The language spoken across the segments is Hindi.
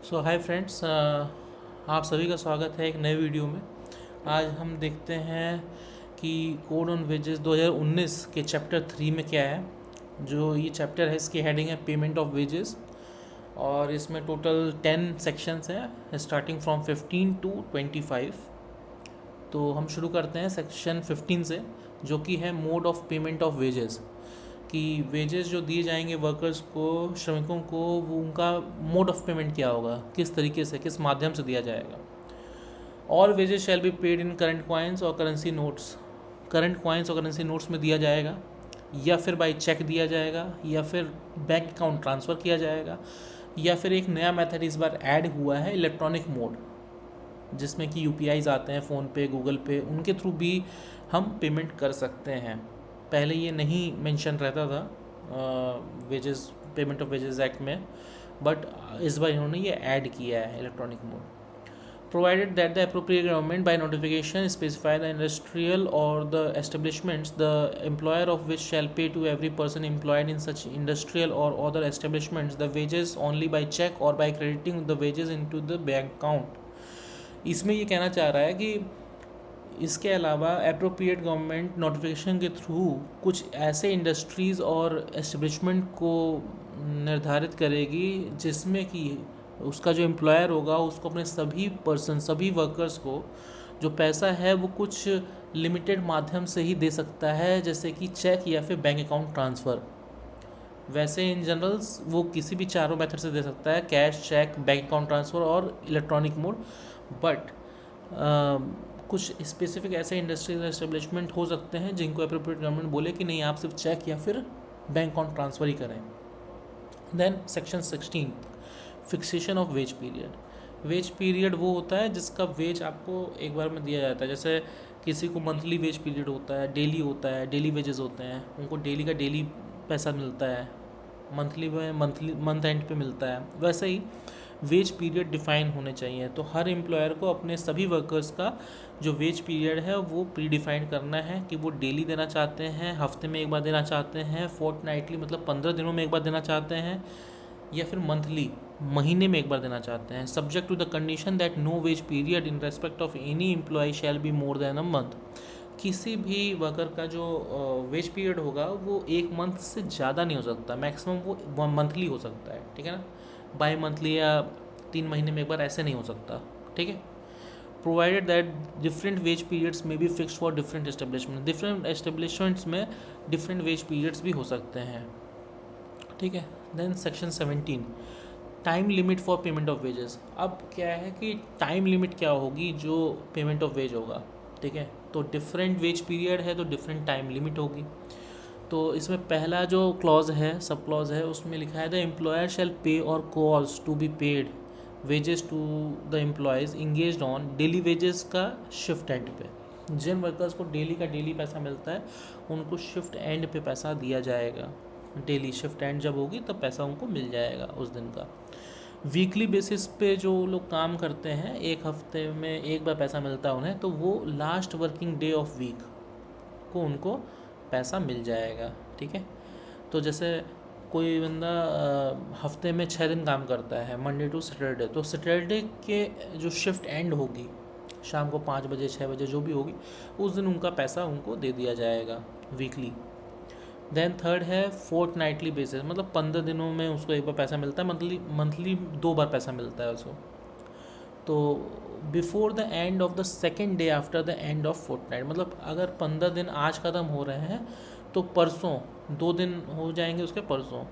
सो हाय फ्रेंड्स, आप सभी का स्वागत है एक नए वीडियो में। आज हम देखते हैं कि कोड ऑन वेजेस 2019 के चैप्टर 3 में क्या है। जो ये चैप्टर है इसकी हेडिंग है पेमेंट ऑफ वेजेस, और इसमें टोटल 10 सेक्शंस हैं स्टार्टिंग फ्रॉम 15 टू 25। तो हम शुरू करते हैं सेक्शन 15 से, जो कि है mode of payment of wages. कि वेजेस जो दिए जाएंगे वर्कर्स को, श्रमिकों को, वो उनका मोड ऑफ पेमेंट क्या होगा, किस तरीके से, किस माध्यम से दिया जाएगा। All wages shall be paid in current coins और करेंसी नोट्स। करंट कॉइन्स और करेंसी नोट्स में दिया जाएगा, या फिर बाई चेक दिया जाएगा, या फिर बैंक अकाउंट ट्रांसफ़र किया जाएगा, या फिर एक नया मेथड इस बार ऐड हुआ है इलेक्ट्रॉनिक मोड, जिसमें कि यूपीआईज आते हैं फ़ोनपे, गूगल पे, उनके थ्रू भी हम पेमेंट कर सकते हैं। पहले ये नहीं मेंशन रहता था wages, payment of wages act में, बट इस बार इन्होंने ये ऐड किया है electronic mode. Provided that the appropriate government by notification specify the industrial or the establishments the employer of which shall pay to every person employed in such industrial or other establishments the wages only by check or by crediting the wages into the bank account। इसमें ये कहना चाह रहा है कि इसके अलावा अप्रोप्रिएट गवर्नमेंट नोटिफिकेशन के थ्रू कुछ ऐसे इंडस्ट्रीज़ और एस्टेब्लिशमेंट को निर्धारित करेगी जिसमें कि उसका जो एम्प्लॉयर होगा उसको अपने सभी पर्सन, सभी वर्कर्स को जो पैसा है वो कुछ लिमिटेड माध्यम से ही दे सकता है, जैसे कि चेक या फिर बैंक अकाउंट ट्रांसफ़र। वैसे इन जनरल वो किसी भी चारों मेथड से दे सकता है, cash, cheque, bank account transfer और इलेक्ट्रॉनिक मोड। बट कुछ स्पेसिफिक ऐसे इंडस्ट्रीज एस्टेब्लिशमेंट हो सकते हैं जिनको अप्रोप्रिएट गवर्नमेंट बोले कि नहीं, आप सिर्फ चेक या फिर बैंक अकाउंट ट्रांसफ़र ही करें। Then section 16, fixation of wage period. Wage period वो होता है जिसका वेज आपको एक बार में दिया जाता है। जैसे किसी को मंथली वेज पीरियड होता है, डेली होता है, डेली वेजेस होते हैं, उनको डेली का डेली पैसा मिलता है, मंथली में मंथली मंथ एंड पे मिलता है। वैसे ही वेज पीरियड डिफाइन होने चाहिए। तो हर एम्प्लॉयर को अपने सभी वर्कर्स का जो वेज पीरियड है वो प्री डिफाइन करना है कि वो डेली देना चाहते हैं, हफ्ते में एक बार देना चाहते हैं, फोर्टनाइटली मतलब 15 दिनों में एक बार देना चाहते हैं, या फिर मंथली महीने में एक बार देना चाहते हैं। Subject to the condition that no wage period in respect of any employee shall be more than a month. किसी भी वर्कर का जो वेज पीरियड होगा वो एक मंथ से ज़्यादा नहीं हो सकता, मैक्सिमम वो मंथली हो सकता है, ठीक है ना। बाई मंथली या 3 महीने में एक बार ऐसे नहीं हो सकता, ठीक है। Provided that different wage periods में be fix for different establishment. Different establishments में डिफरेंट वेज पीरियड्स भी हो सकते हैं, ठीक है। Then section 17, time limit for payment of wages. अब क्या है कि टाइम लिमिट क्या होगी जो पेमेंट ऑफ वेज होगा, ठीक है। तो डिफरेंट वेज पीरियड है तो डिफरेंट टाइम लिमिट होगी। तो इसमें पहला जो क्लॉज है, सब क्लॉज है, उसमें लिखा है the employer shall pay or cause to be paid wages to the employees engaged on daily wages का शिफ्ट एंड पे। जिन वर्कर्स को डेली का डेली पैसा मिलता है उनको शिफ्ट एंड पे पैसा दिया जाएगा। डेली शिफ्ट एंड जब होगी तब पैसा उनको मिल जाएगा उस दिन का। वीकली बेसिस पे जो लोग काम करते हैं, एक हफ्ते में एक बार पैसा मिलता है उन्हें, तो वो last working day of week को उनको पैसा मिल जाएगा, ठीक है। तो जैसे कोई बंदा हफ्ते में 6 दिन काम करता है, मंडे टू सैटरडे, तो सैटरडे के जो शिफ्ट एंड होगी शाम को 5 बजे 6 बजे जो भी होगी, उस दिन उनका पैसा उनको दे दिया जाएगा वीकली। देन थर्ड है फोर्टनाइटली बेसिस, मतलब 15 दिनों में उसको एक बार पैसा मिलता है, मंथली 2 बार पैसा मिलता है उसको। तो before the end of the second day after the end of fortnight, मतलब अगर 15 दिन आज ख़त्म हो रहे हैं तो परसों 2 दिन हो जाएंगे उसके परसों,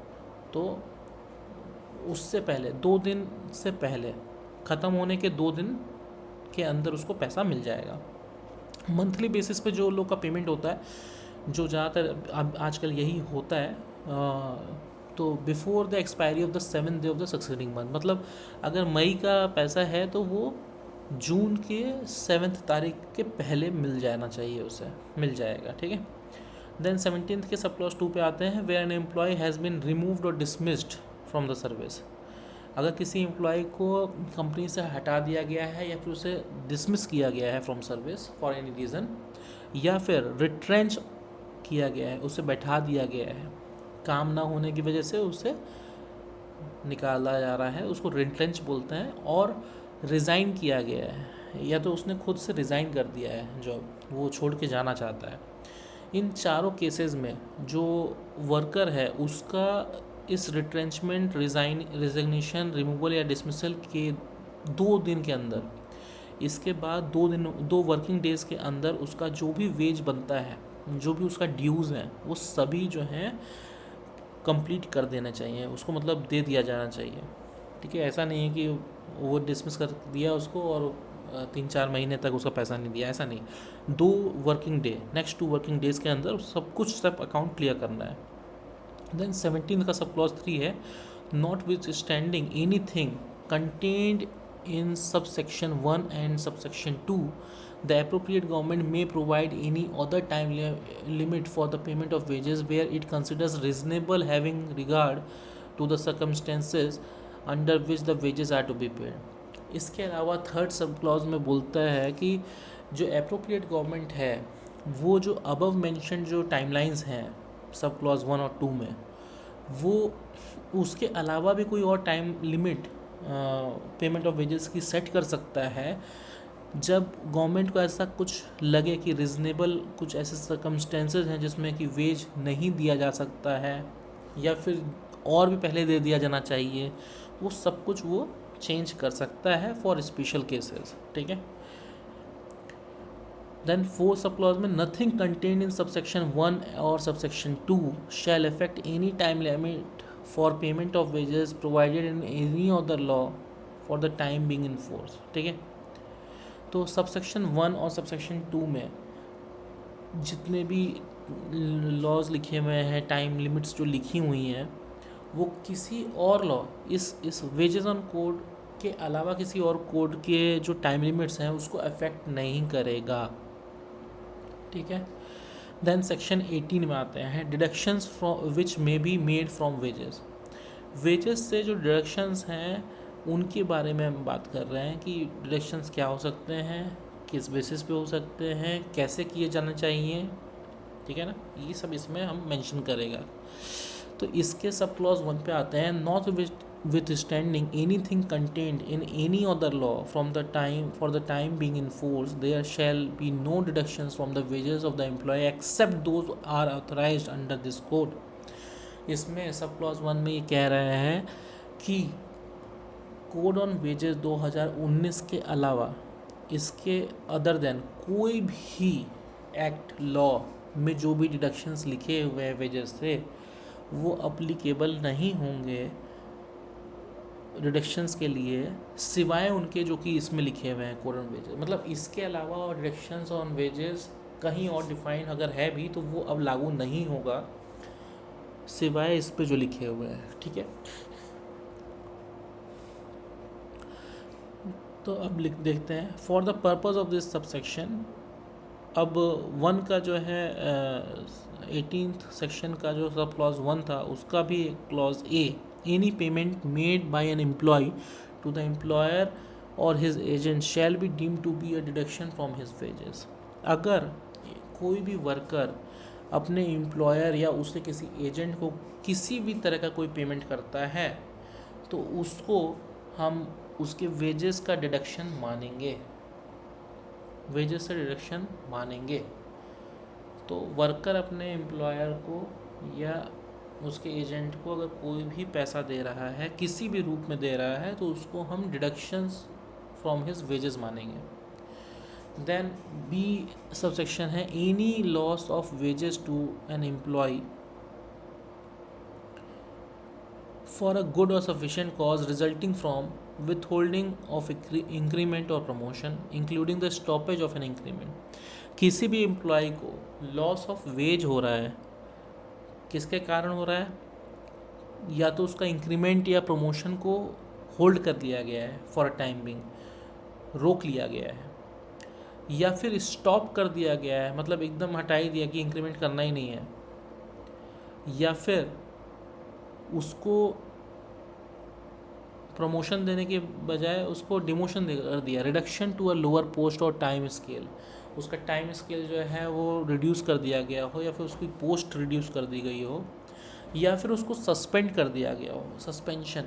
तो उससे पहले 2 दिन से पहले ख़त्म होने के 2 दिन के अंदर उसको पैसा मिल जाएगा। मंथली बेसिस पे जो लोग का पेमेंट होता है, जो ज़्यादातर अब आजकल यही होता है, तो before the expiry of the 7th day of the succeeding month, मतलब अगर मई का पैसा है तो वो जून के 7th तारीख के पहले मिल जाना चाहिए, उसे मिल जाएगा, ठीक है। देन 17th के सब क्लॉज 2 पे आते हैं, where an employee has been removed or dismissed from the service. अगर किसी एम्प्लॉय को कंपनी से हटा दिया गया है या फिर उसे डिसमिस किया गया है from service for any reason, या फिर रिट्रेंच किया गया है, उसे बैठा दिया गया है, काम ना होने की वजह से उसे निकाला जा रहा है उसको रिट्रेंच बोलते हैं, और रिज़ाइन किया गया है, या तो उसने खुद से रिज़ाइन कर दिया है जॉब, वो छोड़ के जाना चाहता है। इन चारों केसेस में जो वर्कर है उसका इस रिट्रेंचमेंट, रिज़िग्नेशन, रिमूवल या डिसमिसल के 2 दिन के अंदर, इसके बाद 2 वर्किंग डेज़ के अंदर उसका जो भी वेज बनता है, जो भी उसका ड्यूज़ हैं, वो सभी जो हैं कंप्लीट कर देना चाहिए उसको, मतलब दे दिया जाना चाहिए। ठीक है, ऐसा नहीं है कि वो डिसमिस कर दिया उसको और 3-4 महीने तक उसका पैसा नहीं दिया, ऐसा नहीं। 2 working day, next 2 working days के अंदर सब अकाउंट क्लियर करना है। देन 17 का सब क्लॉज 3 है, not with standing any thing contained in subsection 1 and subsection 2, the appropriate government may provide any other time limit for the payment of wages where it considers reasonable, having regard to the circumstances under which the wages are to be paid. इसके अलावा थर्ड सब क्लॉज में बोलता है कि जो appropriate government है वो जो above mentioned जो टाइमलाइंस हैं सब क्लॉज 1 और 2 में, वो उसके अलावा भी कोई और time limit payment of wages की सेट कर सकता है जब गवर्नमेंट को ऐसा कुछ लगे कि रिजनेबल कुछ ऐसे सर्कमस्टेंसेस हैं जिसमें कि वेज नहीं दिया जा सकता है या फिर और भी पहले दे दिया जाना चाहिए, वो सब कुछ वो चेंज कर सकता है फॉर स्पेशल केसेस। ठीक है, देन 4 सब क्लॉज में nothing contained in subsection 1 or subsection 2 shall affect any time limit for payment of wages provided in any other law for the time being in force. ठीक है, तो सबसेक्शन 1 और सबसेक्शन 2 में जितने भी लॉज लिखे हुए हैं, टाइम लिमिट्स जो लिखी हुई हैं, वो किसी और लॉ इस वेजेस ऑन कोड के अलावा किसी और कोड के जो टाइम लिमिट्स हैं उसको अफेक्ट नहीं करेगा। ठीक है, देन सेक्शन 18 में आते हैं, deductions from which may be made from wages. Wages से जो डिडक्शंस हैं उनके बारे में हम बात कर रहे हैं कि डिडक्शंस क्या हो सकते हैं, किस बेसिस पे हो सकते हैं, कैसे किए जाना चाहिए। ठीक है ना, ये सब इसमें हम मेंशन करेगा। तो इसके सब क्लॉज 1 पे आते हैं, not withstanding anything contained in any other law from the time for the time being in force, there shall be no deductions from the wages of the employee except those are authorized under this code. इसमें सब क्लॉज 1 में ये कह रहे हैं कि कोड ऑन वेजेस 2019 के अलावा इसके अदर देन कोई भी एक्ट लॉ में जो भी डिडक्शंस लिखे हुए हैं वेजेस से वो अप्लीकेबल नहीं होंगे डिडक्शंस के लिए, सिवाय उनके जो कि इसमें लिखे हुए हैं कोड ऑन वेजेस। मतलब इसके अलावा और डिडक्शंस ऑन वेजेस कहीं और डिफाइन अगर है भी तो वो अब लागू नहीं होगा सिवाय इस पे जो लिखे हुए हैं। ठीक है, तो अब देखते हैं for the purpose of this subsection. अब 1 का जो है 18th सेक्शन का जो सब क्लॉज 1 था उसका भी clause A, any payment made by an employ to the employer और his agent shall be deem to be a deduction from his wages. अगर कोई भी वर्कर अपने एम्प्लॉयर या उसके किसी एजेंट को किसी भी तरह का कोई पेमेंट करता है तो उसको हम उसके वेजेस का डिडक्शन मानेंगे, वेजेस से डिडक्शन मानेंगे। तो वर्कर अपने एम्प्लॉयर को या उसके एजेंट को अगर कोई भी पैसा दे रहा है, किसी भी रूप में दे रहा है, तो उसको हम डिडक्शंस फ्रॉम हिज वेजेस मानेंगे। देन बी सबसेक्शन है, any loss of wages to an employ for a good और sufficient cause resulting from withholding of increment or promotion including the stoppage of an increment। किसी भी एम्प्लॉय को लॉस ऑफ वेज हो रहा है, किसके कारण हो रहा है? या तो उसका इंक्रीमेंट या प्रमोशन को होल्ड कर लिया गया है, फॉर अ टाइम बिंग रोक लिया गया है, या फिर स्टॉप कर दिया गया है, मतलब एकदम हटा ही दिया कि इंक्रीमेंट करना ही नहीं है, या फिर उसको प्रमोशन देने के बजाय उसको डिमोशन कर दिया, reduction to a lower post or time scale, उसका टाइम स्केल जो है वो रिड्यूस कर दिया गया हो या फिर उसकी पोस्ट रिड्यूस कर दी गई हो, या फिर उसको सस्पेंड कर दिया गया हो, suspension,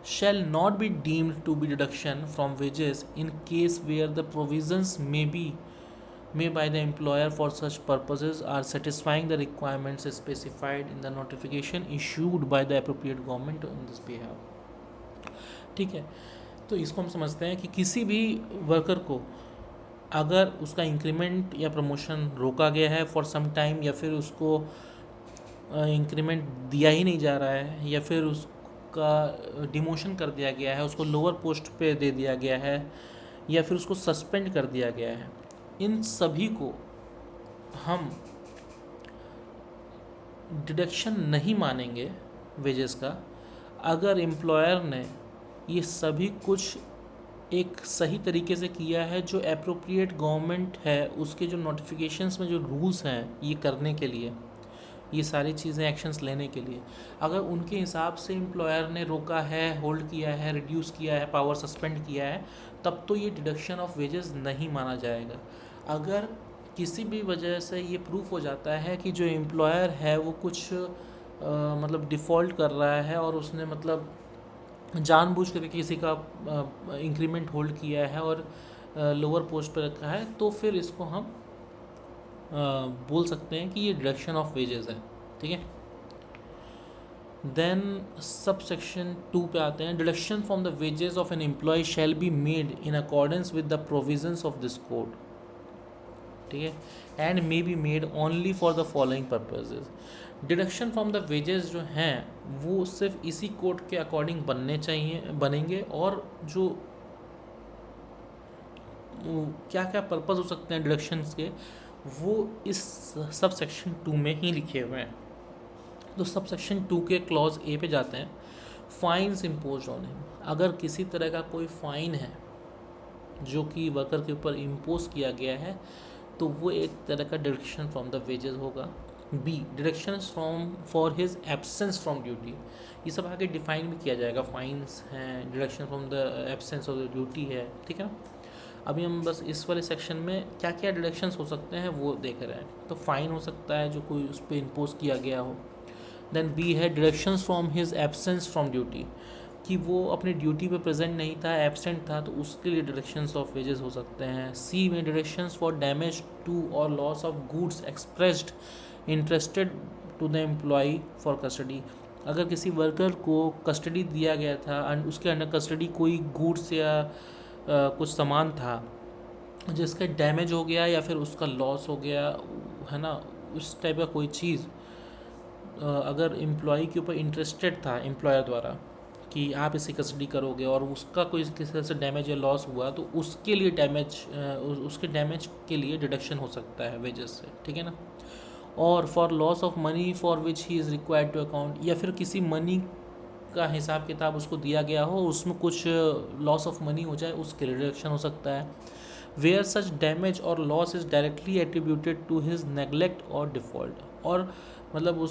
shall not be deemed to be deduction from wages in case where the provisions may by the employer for such purposes are satisfying the requirements specified in the notification issued by the appropriate government on this behalf। ठीक है, तो इसको हम समझते हैं कि किसी भी वर्कर को अगर उसका इंक्रीमेंट या प्रमोशन रोका गया है फॉर सम टाइम, या फिर उसको इंक्रीमेंट दिया ही नहीं जा रहा है, या फिर उसका डिमोशन कर दिया गया है, उसको लोअर पोस्ट पे दे दिया गया है, या फिर उसको सस्पेंड कर दिया गया है, इन सभी को हम डिडक्शन नहीं मानेंगे वेजेस का अगर एम्प्लॉयर ने ये सभी कुछ एक सही तरीके से किया है, जो एप्रोप्रिएट गवर्नमेंट है उसके जो नोटिफिकेशंस में जो रूल्स हैं ये करने के लिए, ये सारी चीज़ें एक्शंस लेने के लिए, अगर उनके हिसाब से एम्प्लॉयर ने रोका है, होल्ड किया है, रिड्यूस किया है, पावर सस्पेंड किया है, तब तो ये डिडक्शन ऑफ वेजेस नहीं माना जाएगा। अगर किसी भी वजह से ये प्रूफ हो जाता है कि जो एम्प्लॉयर है वो कुछ मतलब डिफ़ॉल्ट कर रहा है और उसने मतलब जानबूझ कर किसी का इंक्रीमेंट होल्ड किया है और लोअर पोस्ट पर रखा है, तो फिर इसको हम बोल सकते हैं कि ये डिडक्शन ऑफ वेजेस है। ठीक है, देन सब सेक्शन 2 पे आते हैं। Deduction from the wages of an employ shall be made in accordance with the provisions of this code. ठीक है, and may be made only for the following purposes. Deduction from the wages जो हैं वो सिर्फ इसी कोड के अकॉर्डिंग बनेंगे, और जो क्या क्या पर्पज़ हो सकते हैं डिडक्शंस के वो इस सब सेक्शन 2 में ही लिखे हुए हैं। तो सब सेक्शन 2 के क्लॉज ए पे जाते हैं। फाइन्स इम्पोज ऑन हिम, अगर किसी तरह का कोई फ़ाइन है जो कि वर्कर के ऊपर इम्पोज किया गया है तो वो एक तरह का डिडक्शन फ्रॉम द वेजेस होगा। B, deduction from for his absence from duty, ये सब आगे डिफाइन भी किया जाएगा। फाइन्स हैं, deduction from the absence of the duty है। ठीक है ना, अभी हम बस इस वाले सेक्शन में क्या क्या डिडक्शंस हो सकते हैं वो देख रहे हैं। तो फाइन हो सकता है जो कोई उस पर इम्पोज किया गया हो। देन बी है deductions from his absence from duty, कि वो अपनी ड्यूटी पे प्रेजेंट नहीं था, एब्सेंट था, तो उसके लिए डिडक्शंस ऑफ वेजेस हो सकते हैं। सी में deductions for damage to or loss of goods expressed interested to the employee for custody, अगर किसी वर्कर को कस्टडी दिया गया था एंड उसके अंडर कस्टडी कोई गुड्स या कुछ सामान था जिसका डैमेज हो गया या फिर उसका लॉस हो गया है ना, उस टाइप का कोई चीज़ अगर एम्प्लॉय के ऊपर इंटरेस्टेड था एम्प्लॉयर द्वारा कि आप इसे कस्टडी करोगे और उसका कोई किसी तरह से डैमेज या लॉस हुआ तो उसके लिए उसके डैमेज के लिए डिडक्शन हो सकता है वेजेस से। ठीक है ना, और for loss of money for which he is required to account, या फिर किसी मनी का हिसाब किताब उसको दिया गया हो, उसमें कुछ लॉस ऑफ मनी हो जाए, उसके लिए डिडक्शन हो सकता है। Where such damage or loss is directly attributed to his neglect or default, और मतलब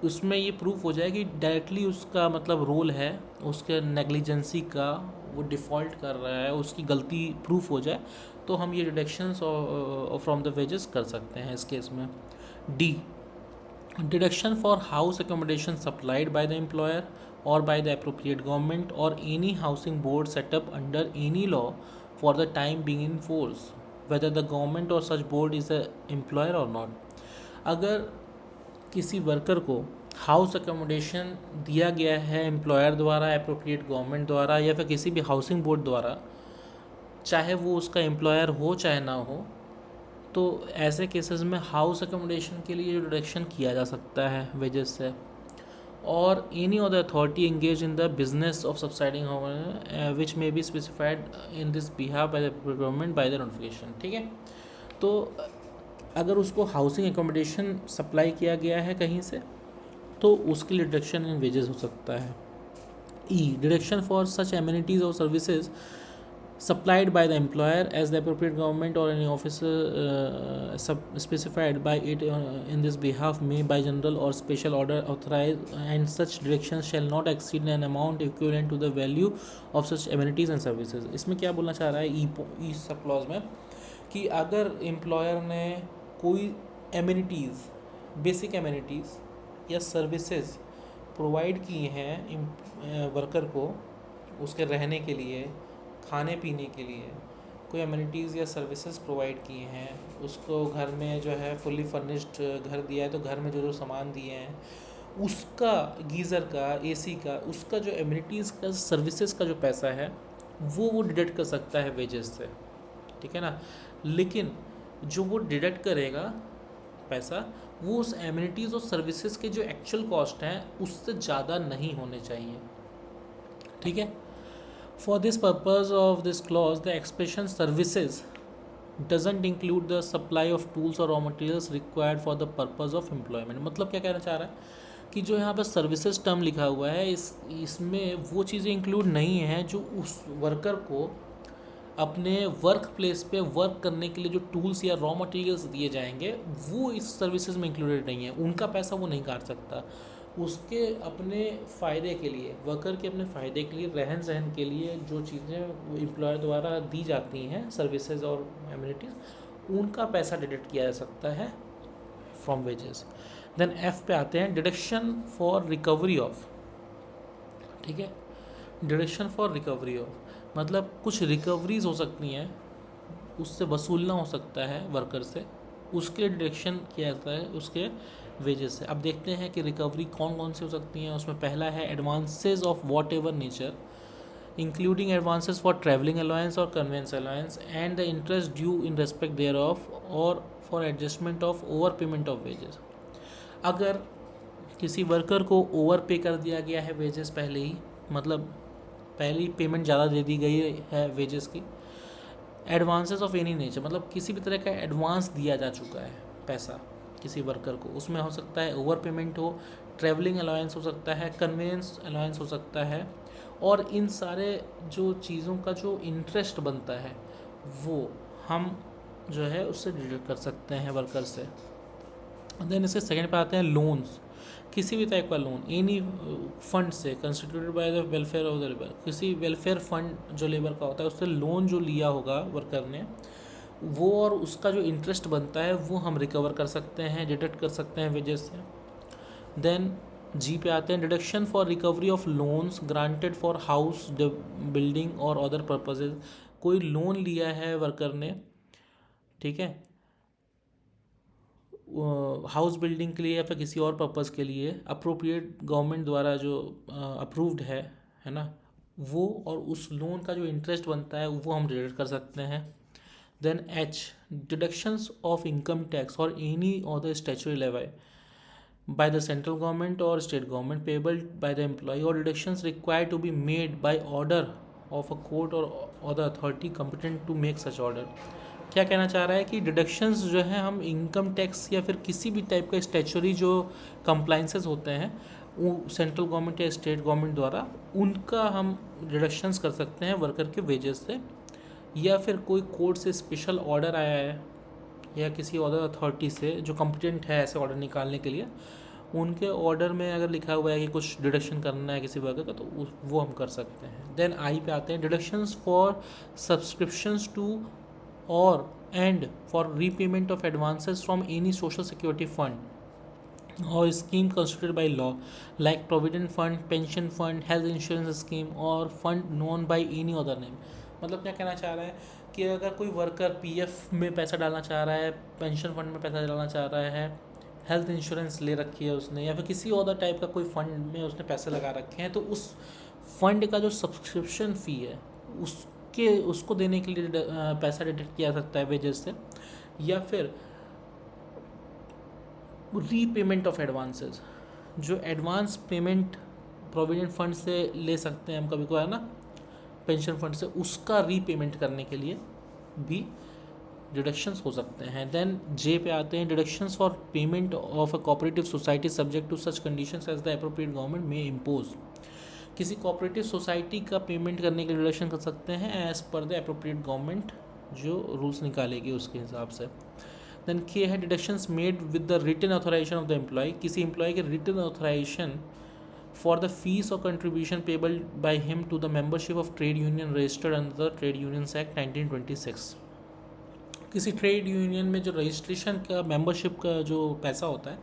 उसमें ये प्रूफ हो जाए कि डायरेक्टली उसका मतलब रोल है उसके नेग्लिजेंसी का, वो डिफ़ॉल्ट कर रहा है, उसकी गलती प्रूफ हो जाए, तो हम ये डिडक्शंस फ्रॉम द वेजेस कर सकते हैं इस केस में। D, deduction for house accommodation supplied by the employer or by the appropriate government or any housing board set up under any law for the time being in force, whether the government or such board is a employer or not। अगर किसी वर्कर को हाउस एकोमोडेशन दिया गया है एम्प्लॉयर द्वारा, एप्रोप्रिएट गवर्नमेंट द्वारा या फिर किसी भी हाउसिंग बोर्ड द्वारा, चाहे वो उसका एम्प्लॉयर हो चाहे ना हो, तो ऐसे केसेस में हाउस एकोमोडेशन के लिए डिडक्शन किया जा सकता है वेजेस से। और any other authority engaged in the business of subsiding homeowner which may be specified in this behalf by the government by the notification। ठीक है, तो अगर उसको हाउसिंग एकोमोडेशन सप्लाई किया गया है कहीं से तो उसके लिए डिडक्शन इन वेजेस हो सकता है। ई, डिडक्शन फॉर सच एमिनिटीज़ और services supplied by the employer as the appropriate government or any officer specified by it in this behalf may by general or special order authorize, and such directions shall not exceed an amount equivalent to the value of such amenities and services। इसमें क्या बोलना चाह रहा है ई सब क्लॉज में कि अगर एम्प्लॉयर ने कोई एमिनिटीज़, बेसिक एमिनिटीज़ या सर्विसेज प्रोवाइड की हैं वर्कर को उसके रहने के लिए, खाने पीने के लिए, कोई अम्यूनिटीज़ या सर्विसेज प्रोवाइड किए हैं, उसको घर में जो है फुल्ली फर्निश्ड घर दिया है तो घर में जो जो सामान दिए हैं उसका, गीज़र का, एसी का, उसका जो एम्यूनिटीज़ का, सर्विसेज का जो पैसा है वो डिडक्ट कर सकता है वेजेस से, ठीक है ना। लेकिन जो वो डिडक्ट करेगा पैसा, वो उस एम्यूनिटीज़ और सर्विसेज के जो एक्चुअल कॉस्ट हैं उससे ज़्यादा नहीं होने चाहिए, ठीक है। For this purpose of this clause, the expression services doesn't include the supply of tools or raw materials required for the purpose of employment। मतलब क्या कहना चाह रहा है कि जो यहाँ पर सर्विसेज टर्म लिखा हुआ है इसमें वो चीज़ें इंक्लूड नहीं हैं जो उस वर्कर को अपने वर्क प्लेस पे वर्क करने के लिए जो टूल्स या रॉ मटेरियल्स दिए जाएंगे वो इस सर्विसेज में इंक्लूडेड नहीं है। उनका पैसा वो नहीं काट सकता। उसके अपने फ़ायदे के लिए, वर्कर के अपने फ़ायदे के लिए, रहन सहन के लिए जो चीज़ें एम्प्लॉयर द्वारा दी जाती हैं, सर्विसेज और एम्यूनिटीज़, उनका पैसा डिडक्ट किया जा सकता है फ्रॉम वेजेस। देन एफ पे आते हैं, डिडक्शन फॉर रिकवरी ऑफ, ठीक है। डिडक्शन फॉर रिकवरी ऑफ मतलब कुछ रिकवरीज हो सकती हैं, उससे वसूलना हो सकता है वर्कर से, उसके लिए डिडक्शन किया जाता है उसके वेजेस से। अब देखते हैं कि रिकवरी कौन कौन सी हो सकती हैं। उसमें पहला है advances of whatever nature, including advances for travelling allowance और conveyance allowance and the interest due in respect thereof और for adjustment of overpayment of wages. अगर किसी वर्कर को ओवर पे कर दिया गया है वेजेस पहले ही, मतलब पहली पेमेंट ज़्यादा दे दी गई है वेजेस की। एडवांसेस ऑफ एनी नेचर मतलब किसी भी तरह का एडवांस दिया जा चुका है पैसा किसी वर्कर को, उसमें हो सकता है ओवर पेमेंट हो, ट्रैवलिंग अलाउंस हो सकता है, कन्वेंस अलाउंस हो सकता है, और इन सारे जो चीज़ों का जो इंटरेस्ट बनता है वो हम जो है उससे डिडक्ट कर सकते हैं वर्कर से। देन इसके सेकंड पे आते हैं लोन्स, किसी भी टाइप का लोन एनी फंड से constituted by the welfare of the labour, किसी वेलफेयर फंड जो लेबर का होता है उससे लोन जो लिया होगा वर्कर ने वो, और उसका जो इंटरेस्ट बनता है वो हम रिकवर कर सकते हैं, डिडक्ट कर सकते हैं वेजेस से। देन जी पे आते हैं, deduction for recovery of loans granted for house building और अदर पर्पजेज। कोई लोन लिया है वर्कर ने, ठीक है, हाउस बिल्डिंग के लिए या फिर किसी और पर्पज़ के लिए, अप्रोप्रिएट गवर्नमेंट द्वारा जो अप्रूव्ड है ना, वो, और उस लोन का जो इंटरेस्ट बनता है वो हम डिडक्ट कर सकते हैं। Then H, deductions of income tax और any other statutory levy by the central government or state government payable by the employee or deductions required to be made by order of a court or other authority competent to make such order। क्या कहना चाह रहा है कि डिडक्शंस जो है हम इनकम टैक्स या फिर किसी भी टाइप का स्टैच्यूटरी जो कंप्लाइंसेस होते हैं वो सेंट्रल गवर्नमेंट या स्टेट गवर्नमेंट द्वारा, उनका हम डिडक्शंस कर सकते हैं वर्कर के वेजेस से, या फिर कोई कोर्ट से स्पेशल ऑर्डर आया है या किसी अदर अथॉरिटी से जो कॉम्पिटेंट है ऐसे ऑर्डर निकालने के लिए, उनके ऑर्डर में अगर लिखा हुआ है कि कुछ डिडक्शन करना है किसी वर्कर का तो वो हम कर सकते हैं। देन आई पे आते हैं, डिडक्शंस फॉर सब्सक्रिप्शंस टू और and for repayment of advances from any social security fund और scheme constituted by law like provident fund, pension fund, health insurance scheme और fund known by any other name. मतलब क्या कहना चाह रहा है कि अगर कोई वर्कर पीएफ में पैसा डालना चाह रहा है, पेंशन फंड में पैसा डालना चाह रहा है, हेल्थ इंश्योरेंस ले रखी है उसने, या फिर किसी और टाइप का कोई फंड में उसने पैसे लगा रखे हैं, तो उस फंड का जो सब्सक्रिप्शन फ़ी है उसको देने के लिए पैसा डिडक्ट किया जा सकता है वेजेस से, या फिर रीपेमेंट ऑफ एडवांसेस, जो एडवांस पेमेंट प्रोविडेंट फंड से ले सकते हैं हम कभी कभार ना, पेंशन फंड से, उसका रीपेमेंट करने के लिए भी डिडक्शंस हो सकते हैं। देन जे पे आते हैं, deductions for payment of a cooperative society subject to such conditions as the appropriate government may impose. किसी कोऑपरेटिव सोसाइटी का पेमेंट करने के लिए डिडक्शन कर सकते हैं as per the appropriate government जो रूल्स निकालेगी उसके हिसाब से। देन के है, deductions made with the written authorization of the employ, किसी एम्प्लॉय के written authorization for the fees or contribution payable by him to the membership of trade union registered under the Trade Unions Act 1926। किसी ट्रेड यूनियन में जो रजिस्ट्रेशन का, मेंबरशिप का जो पैसा होता है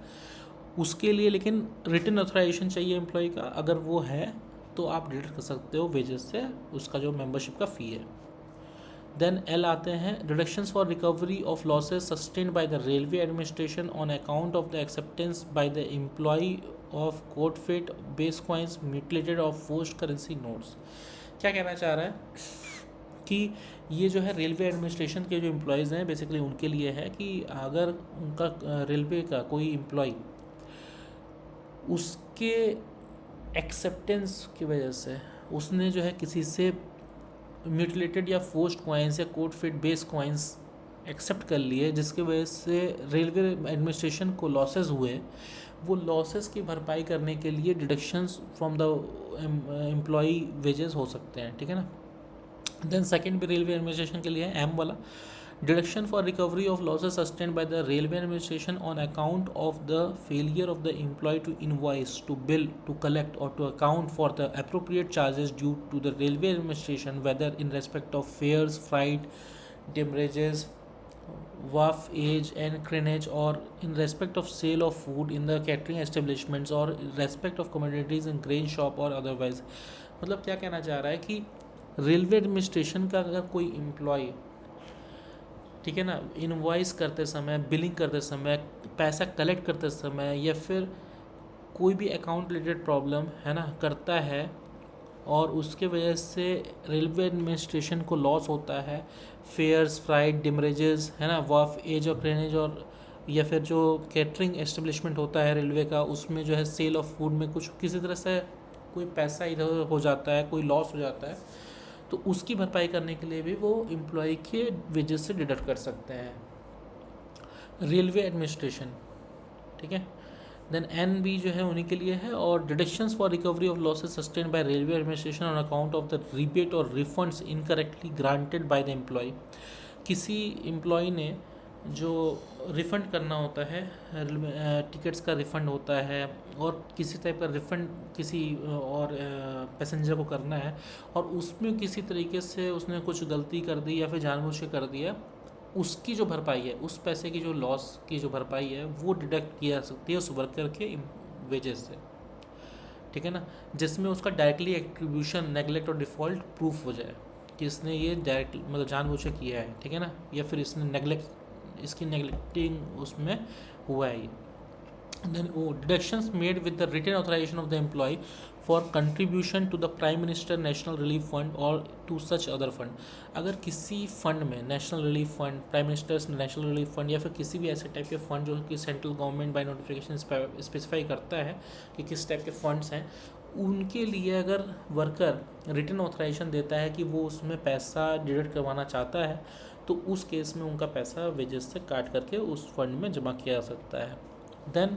उसके लिए लेकिन रिटन ऑथराइजेशन चाहिए एम्प्लॉय का, अगर वो है तो आप डिडक्ट कर सकते हो वेजेस से उसका जो मेंबरशिप का फ़ी है। देन एल आते हैं deductions for recovery of losses sustained by the railway administration on account of the acceptance by the employ of counterfeit base coins mutilated of forced currency notes. क्या कहना चाह रहा है कि ये जो है रेलवे एडमिनिस्ट्रेशन के जो एम्प्लॉयज़ हैं बेसिकली उनके लिए है कि अगर उनका रेलवे का कोई एम्प्लॉय उसके एक्सेप्टेंस की वजह से उसने जो है किसी से म्यूटिलेटेड या फोर्स्ड कॉइन्स या counterfeit base coins accept कर लिए जिसकी वजह से रेलवे एडमिनिस्ट्रेशन को लॉसेस हुए, वो लॉसेस की भरपाई करने के लिए deductions from the employ wages हो सकते हैं, ठीक है ना। देन सेकंड भी रेलवे एडमिनिस्ट्रेशन के लिए है एम वाला, deduction for recovery of losses sustained by the railway administration on account of the failure of the employ to invoice to bill to collect और to account for the appropriate charges due to the railway administration whether in respect of fares freight demurrages wharf age and crenage or in respect of sale of food in the catering establishments or in respect of commodities in grain shop or otherwise। मतलब क्या कहना चाह रहा है कि रेलवे एडमिनिस्ट्रेशन का अगर कोई एम्प्लॉय, ठीक है ना, इनवॉइस करते समय, बिलिंग करते समय, पैसा कलेक्ट करते समय या फिर कोई भी अकाउंट रिलेटेड प्रॉब्लम है ना करता है और उसके वजह से रेलवे एडमिनिस्ट्रेशन को लॉस होता है, फेयर्स फ्राइट डिमरेजेस है ना, वाफ एज और क्रेनेज और या फिर जो कैटरिंग एस्टेब्लिशमेंट होता है रेलवे का उसमें जो है सेल ऑफ फूड में कुछ किसी तरह से कोई पैसा इधर उधर हो जाता है, कोई लॉस हो जाता है, तो उसकी भरपाई करने के लिए भी वो एम्प्लॉय के वेजेस से डिडक्ट कर सकते हैं रेलवे एडमिनिस्ट्रेशन, ठीक है। देन एन बी जो है उन्हीं के लिए है, और deductions for recovery of losses sustain by railway administration on account of the rebate और refunds incorrectly granted by the employ. किसी एम्प्लॉय ने जो रिफ़ंड करना होता है, टिकट्स का रिफ़ंड होता है और किसी टाइप का रिफ़ंड किसी और पैसेंजर को करना है और उसमें किसी तरीके से उसने कुछ गलती कर दी या फिर जानबूझ के कर दिया, उसकी जो भरपाई है, उस पैसे की जो लॉस की जो भरपाई है वो डिडक्ट की जा सकती है उस वर्कर के वेजेस से, ठीक है ना, जिसमें उसका directly attribution neglect or default proof हो जाए कि इसने ये डायरेक्ट मतलब जानबूझ के किया है, ठीक है ना, या फिर इसने इसकी नेगलेक्टिंग उसमें हुआ है ये। Then deductions made with the written authorization of the employee for contribution to the Prime Minister National Relief Fund or to such other fund. अगर किसी फंड में National Relief Fund, Prime Minister's National Relief Fund या फिर किसी भी ऐसे टाइप के फंड जो कि central government by notification specify करता है कि किस टाइप के फंड्स हैं, उनके लिए अगर वर्कर रिटन ऑथराइजेशन देता है कि वो उसमें पैसा डिडक्ट करवाना चाहता है तो उस केस में उनका पैसा वेजेस से काट करके उस फंड में जमा किया जा सकता है। देन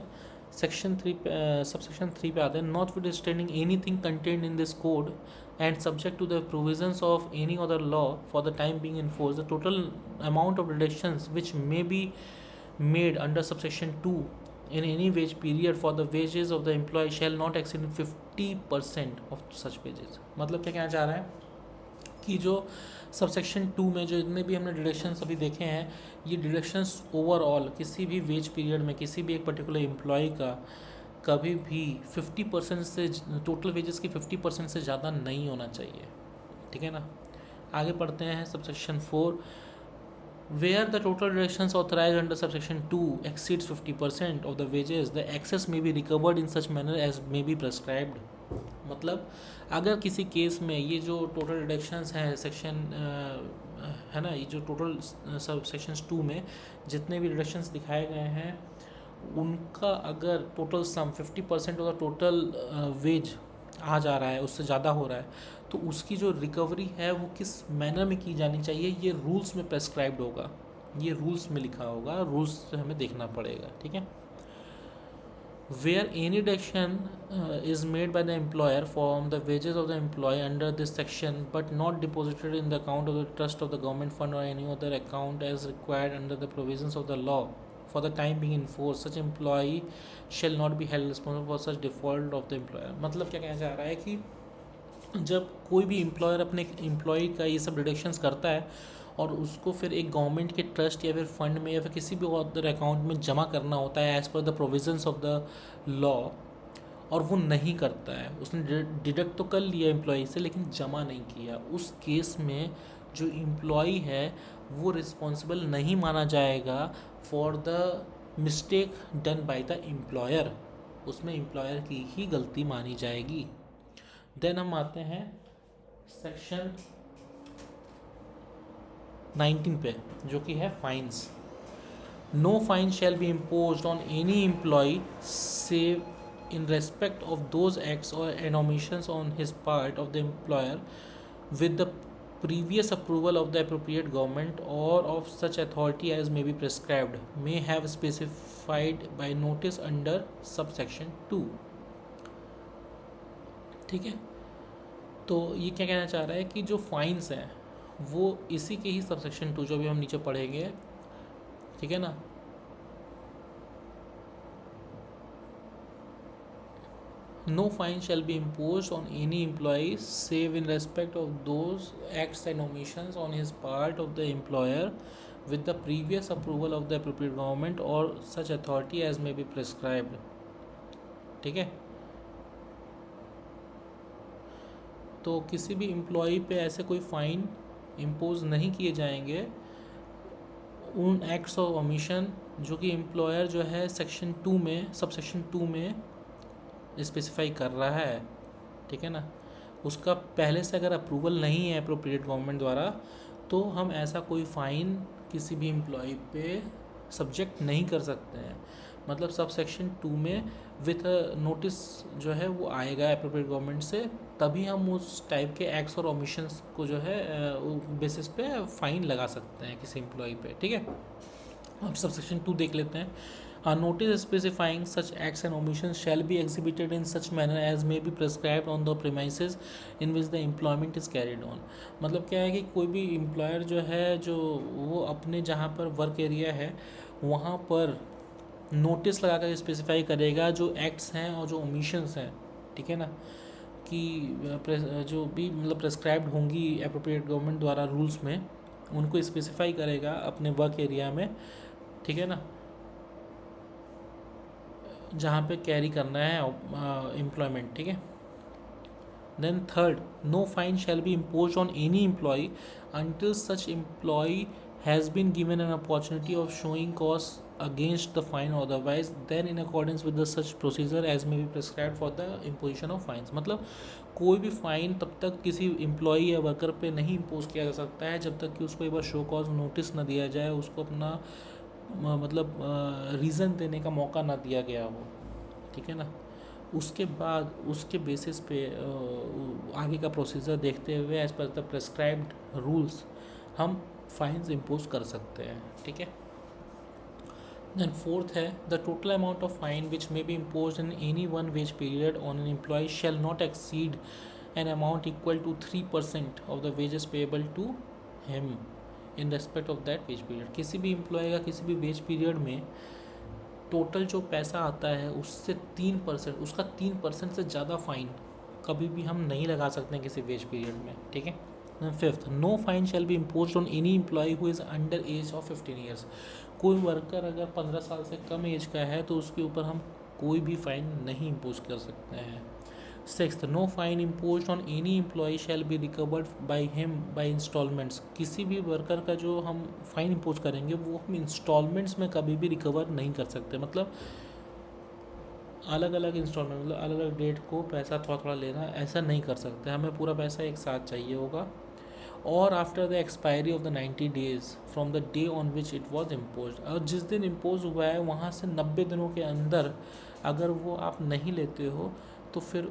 सेक्शन 3 सबसेक्शन 3 पे आते हैं, notwithstanding anything content in this code and subject to the provisions of any other law for the time being in force the total amount of deductions which may be made under subsection 2 in any wage period for the wages of the employee shall not exceed 50% of such wages। मतलब क्या कहना चाह रहा है कि जो सबसेक्शन 2 में जो इतने भी हमने डिडक्शंस अभी देखे हैं, ये डिडक्शंस ओवरऑल किसी भी वेज पीरियड में किसी भी एक पर्टिकुलर एम्प्लॉय का कभी भी 50% से, टोटल वेजेस की 50% से ज़्यादा नहीं होना चाहिए, ठीक है ना। आगे पढ़ते हैं subsection 4, where the total deductions authorized under subsection 2 exceeds 50% of the wages, the excess may be recovered in such manner as may be prescribed। मतलब अगर किसी केस में ये जो टोटल डिडक्शंस हैं सेक्शन है ना, ये जो टोटल सब सेक्शंस 2 में जितने भी डिडक्शंस दिखाए गए हैं उनका अगर total sum 50% of the total wage आ जा रहा है, उससे ज़्यादा हो रहा है, तो उसकी जो रिकवरी है वो किस मैनर में की जानी चाहिए ये रूल्स में प्रेस्क्राइब्ड होगा, ये रूल्स में लिखा होगा, रूल्स से हमें देखना पड़ेगा, ठीक है। Where any deduction is made by the employer from the wages of the employ under this section but not deposited in the account of the trust of the government fund और any other account as required under the provisions of the law for the time being enforced, such employee shall not be held responsible for such default of the employer। मतलब क्या कहना चाह रहा है कि जब कोई भी एम्प्लॉयर अपने एम्प्लॉय का ये सब डिडक्शंस करता है और उसको फिर एक गवर्नमेंट के ट्रस्ट या फिर फंड में या फिर किसी भी अदर अकाउंट में जमा करना होता है as per the provisions of the law, और वो नहीं करता है, उसने डिडक्ट तो कर लिया एम्प्लॉय से लेकिन जमा नहीं किया, उस केस में जो एम्प्लॉय है वो रिस्पॉन्सिबल नहीं माना जाएगा for the mistake done by the employer, उसमें एम्प्लॉयर की ही गलती मानी जाएगी। देन हम आते हैं सेक्शन 19 पे, जो कि है fines. No fine shall be imposed on any employee save in respect of those acts or omissions on his part of the employer with the previous approval of the appropriate government or of such authority as may be prescribed, may have specified by notice under subsection 2। ठीक है, तो ये क्या कहना चाह रहा है कि जो फाइन्स हैं वो इसी के ही सबसेक्शन 2 जो भी हम नीचे पढ़ेंगे, ठीक है ना, no fine shall be imposed on any employee save in respect of those acts and omissions on his part of the employer with the previous approval of the appropriate government or such authority as may be prescribed। ठीक है, तो किसी भी एम्प्लॉय पे ऐसे कोई फ़ाइन इम्पोज नहीं किए जाएंगे उन एक्ट्स ऑफ ओमिशन जो कि एम्प्लॉयर जो है सेक्शन 2 में, सब सेक्शन 2 में स्पेसिफाई कर रहा है। ठीक है ना, उसका पहले से अगर अप्रूवल नहीं है अप्रोप्रिएट गवर्नमेंट द्वारा तो हम ऐसा कोई फ़ाइन किसी भी एम्प्लॉय पे सब्जेक्ट नहीं कर सकते हैं। मतलब सब सेक्शन 2 में विथ नोटिस जो है वो आएगा अप्रोप्रिएट गवर्नमेंट से, तभी हम उस टाइप के एक्ट्स और ओमिशंस को जो है बेसिस पे फ़ाइन लगा सकते हैं किसी एम्प्लॉय पे। ठीक है, अब सब सेक्शन 2 देख लेते हैं। A notice specifying such acts and omissions shall be exhibited in such manner as may be prescribed on the premises in which the employment is carried on। मतलब क्या है कि कोई भी एम्प्लॉयर जो है जो वो अपने जहाँ पर वर्क एरिया है वहाँ पर नोटिस लगा कर स्पेसिफाई करेगा जो एक्ट्स हैं और जो ओमिशंस हैं, ठीक है ना, कि जो भी मतलब प्रेस्क्राइब्ड होंगी अप्रोप्रिएट गवर्नमेंट द्वारा रूल्स में, उनको स्पेसिफाई करेगा अपने वर्क एरिया में। ठीक है ना, जहाँ पे कैरी करना है एम्प्लॉयमेंट। ठीक है, then third, no fine shall be impose on any employee until such employee has been given an opportunity of showing cause against the fine, otherwise then in accordance with the such procedure as may be prescribed for the imposition of fines। मतलब कोई भी फ़ाइन तब तक किसी एम्प्लॉई या वर्कर पे नहीं इम्पोज किया जा सकता है जब तक कि उसको एक बार शो कॉज नोटिस ना दिया जाए, उसको अपना मतलब रीज़न देने का मौका ना दिया गया हो। ठीक है ना, उसके बाद उसके बेसिस पे आगे का प्रोसीजर देखते हुए as per the prescribed rules हम फाइन्स इम्पोज कर सकते हैं। ठीक है, देन फोर्थ है, the total amount of fine which may be impose in any one wage period on an employ shall not exceed an amount equal to 3% of the wages payable to him in respect of that wage period. किसी भी एम्प्लॉय का किसी भी वेज पीरियड में टोटल जो पैसा आता है उससे 3%, उसका 3% से ज़्यादा फ़ाइन कभी भी हम नहीं लगा सकते हैं किसी वेज पीरियड में। ठीक है, fifth, no fine shall be impose on any employee who is under age of 15 years. कोई वर्कर अगर 15 साल से कम एज का है तो उसके ऊपर हम कोई भी फ़ाइन नहीं इम्पोज कर सकते हैं। Sixth, no fine impose on any employee shall be recovered by him by installments. किसी भी वर्कर का जो हम फाइन इम्पोज करेंगे वो हम इंस्टॉलमेंट्स में कभी भी रिकवर नहीं कर सकते। मतलब अलग अलग इंस्टॉलमेंट, मतलब अलग अलग डेट को पैसा थोड़ा थोड़ा लेना, ऐसा नहीं कर सकते, हमें पूरा पैसा एक साथ चाहिए होगा। और after the expiry of the 90 days from the day on which it was impose, और जिस दिन इम्पोज हुआ है वहाँ से 90 दिनों के अंदर अगर वो आप नहीं लेते हो तो फिर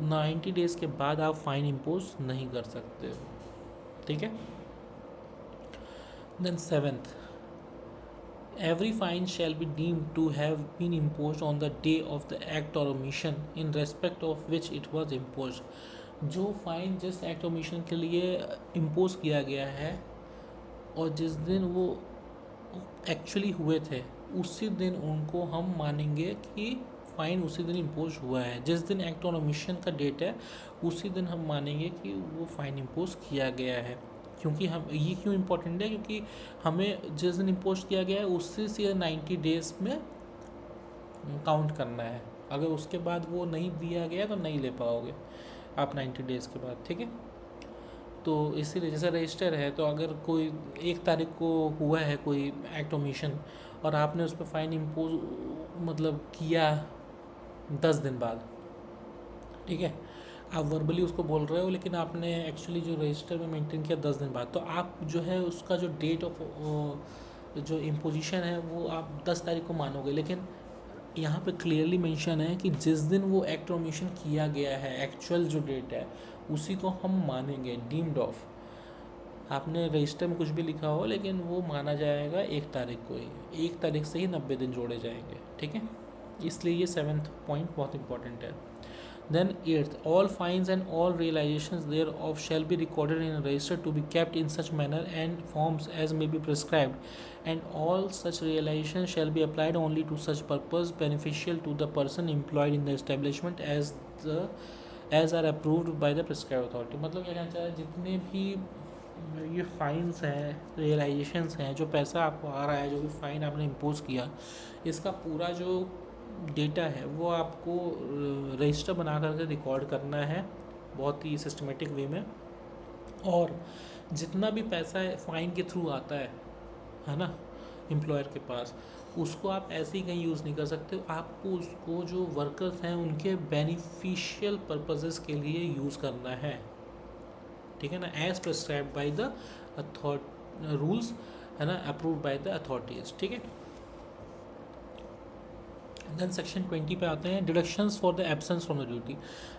90 days के बाद आप फाइन इम्पोज नहीं कर सकते हो। ठीक है, then seventh, every fine shall be deemed to have been impose on the day of the act और omission in respect of which it was impose. जो फाइन जिस एक्ट ओमिशन के लिए इम्पोज किया गया है और जिस दिन वो एक्चुअली हुए थे उसी दिन उनको हम मानेंगे कि फ़ाइन उसी दिन इम्पोज हुआ है, जिस दिन एक्ट ऑन ओमिशन का डेट है उसी दिन हम मानेंगे कि वो फ़ाइन इम्पोज किया गया है। क्योंकि हम ये क्यों इम्पोर्टेंट है, क्योंकि हमें जिस दिन इम्पोज किया गया है उससे से 90 डेज़ में काउंट करना है। अगर उसके बाद वो नहीं दिया गया तो नहीं ले पाओगे आप 90 डेज़ के बाद, ठीक है। तो इसीलिए जैसे रजिस्टर है, तो अगर कोई 1 तारीख को हुआ है कोई एक्ट ओमिशन और आपने उस पर फ़ाइन इम्पोज मतलब किया 10 दिन बाद, ठीक है, आप वर्बली उसको बोल रहे हो लेकिन आपने एक्चुअली जो रजिस्टर में मेंटेन किया 10 दिन बाद, तो आप जो है उसका जो डेट ऑफ जो इम्पोजिशन है वो आप 10 तारीख को मानोगे। लेकिन यहाँ पे क्लियरली मेंशन है कि जिस दिन वो एक्ट ओमिशन किया गया है, एक्चुअल जो डेट है उसी को हम मानेंगे, डीम्ड ऑफ। आपने रजिस्टर में कुछ भी लिखा हो लेकिन वो माना जाएगा 1 तारीख को ही, 1 तारीख से ही 90 दिन जोड़े जाएंगे, ठीक है। इसलिए ये 7th पॉइंट बहुत इंपॉर्टेंट है। Then 8th, all fines and all realizations thereof shall be recorded in a register to be kept in such manner and forms as may be prescribed, and all such realizations shall be applied only to such purpose beneficial to the person employed in the establishment as are approved by the prescribed authority। मतलब क्या कहना चाह रहा है, जितने भी ये फाइन्स हैं, रियलाइजेशंस हैं, जो पैसा आपको आ रहा है, जो भी फ़ाइन आपने इम्पोज किया, इसका पूरा जो डेटा है वो आपको रजिस्टर बना करके रिकॉर्ड करना है बहुत ही सिस्टमेटिक वे में। और जितना भी पैसा फ़ाइन के थ्रू आता है ना, एम्प्लॉयर के पास, उसको आप ऐसे ही कहीं यूज़ नहीं कर सकते। आपको उसको जो वर्कर्स हैं उनके बेनिफिशियल पर्पसेस के लिए यूज़ करना है, ठीक है ना, as prescribed by the rules, है ना, अप्रूव्ड बाय द अथॉरिटीज़, ठीक है। देन सेक्शन 20 पे आते हैं, deductions for the absence from the duty.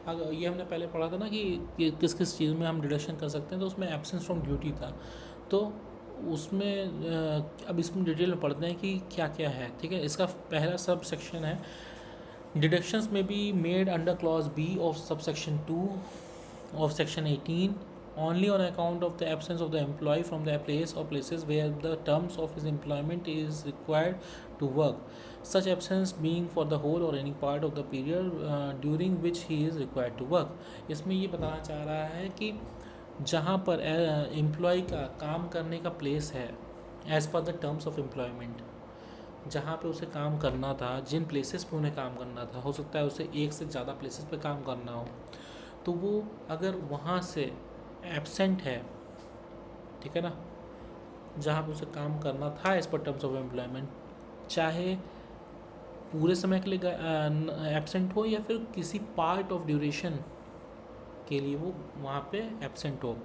अगर ये हमने पहले पढ़ा था ना कि किस किस चीज़ में हम डिडक्शन कर सकते हैं, तो उसमें एब्सेंस फ्रॉम ड्यूटी था। तो उसमें अब इसमें डिटेल में पढ़ते हैं कि क्या क्या है, ठीक है। इसका पहला सब सेक्शन है, deductions may be made under clause B of sub section 2 of section 18 only on account of the absence of the employee from the place or places where the terms of his employment is required to work, such absence being for the whole or any part of the period during which he is required to work। इसमें ये बताना चाह रहा है कि जहाँ पर एम्प्लॉय का काम करने का प्लेस है as per the terms of employment, जहाँ पे उसे काम करना था, जिन प्लेसेस पे उन्हें काम करना था, हो सकता है उसे एक से ज़्यादा प्लेसेस पे काम करना हो, तो वो अगर वहाँ से एब्सेंट है, ठीक है ना, जहाँ पे उसे काम करना था as per terms of employment, चाहे पूरे समय के लिए एब्सेंट हो या फिर किसी पार्ट ऑफ ड्यूरेशन के लिए वो वहाँ पे एब्सेंट हो,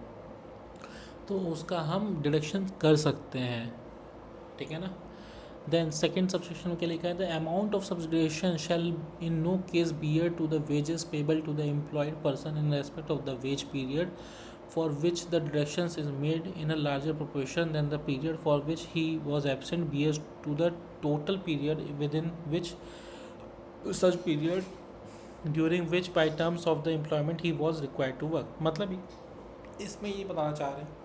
तो उसका हम डिडक्शन कर सकते हैं, ठीक है ना। देन सेकेंड सबसेक्शन के लिखा है, the amount of subsidization shall in no case bear to the wages payable to the employed person in respect of the wage period for which the deduction is made in a larger proportion than the period for which he was absent bears to the total period within which such period during which by terms of the employment he was required to work. मतलब इसमें ये बताना चाह रहे हैं